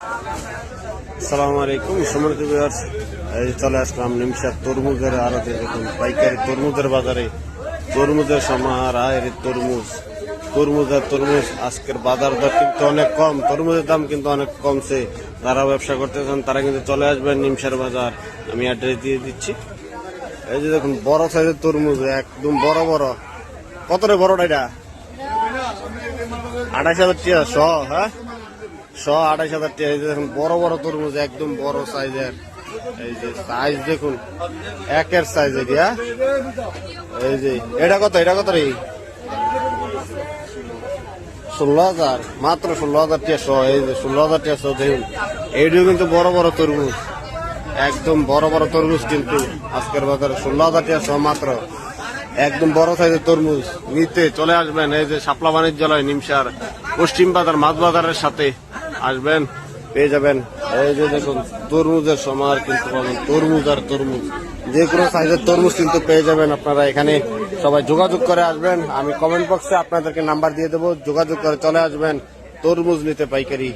আসসালামু আলাইকুম সম্মানিত ভিউয়ার্স, এই চলে আসলাম নিমশার তরমুজের আড়তে। দেখুন পাইকারি তরমুজের বাজারে তরমুজের সমাহার আয়ের তরমুজ আজকের বাজার দর কিন্তু অনেক কম, তরমুজের দাম কিন্তু অনেক কমছে। যারা ব্যবসা করতে চান তারা কিন্তু চলে আসবেন নিমশার বাজার। আমি অ্যাড্রেস দিয়ে দিচ্ছি। এই যে দেখুন বড় সাইজের তরমুজ, একদম বড় বড়। কত রে বড়টা? এটা 28,000 টাকা শ। হ্যাঁ, 28,000 টাকা। এই যে দেখুন বড় বড় তরমুজ, একদম বড় সাইজের। এই যে সাইজ দেখুন, একের সাইজ এটা। এই যে এটা কত রে? 16,000, মাত্র 16,000 টাকা শ। এই যে 16,000 টাকা শ। দেখুন এইটিও কিন্তু বড় বড় তরমুজ, একদম বড় বড় তরমুজ কিন্তু আজকের বাজারে 16,000 টাকা শ মাত্র। একদম বড় সাইজের তরমুজ নিতে চলে আসবেন এই যে শাপলা বাণিজ্যালয় নিমশার পশ্চিম বাজার মাছ বাজারের সাথে আসবেন, পেয়ে যাবেন। এই যে দেখুন তরমুজের সমাহার কিন্তু পাবেন, তরমুজ আর তরমুজ, যে কোনো সাইজের তরমুজ কিন্তু পেয়ে যাবেন আপনারা এখানে। সবাই যোগাযোগ করে আসবেন, আমি কমেন্ট বক্সে আপনাদেরকে নাম্বার দিয়ে দেবো, যোগাযোগ করে চলে আসবেন তরমুজ নিতে পাইকারি।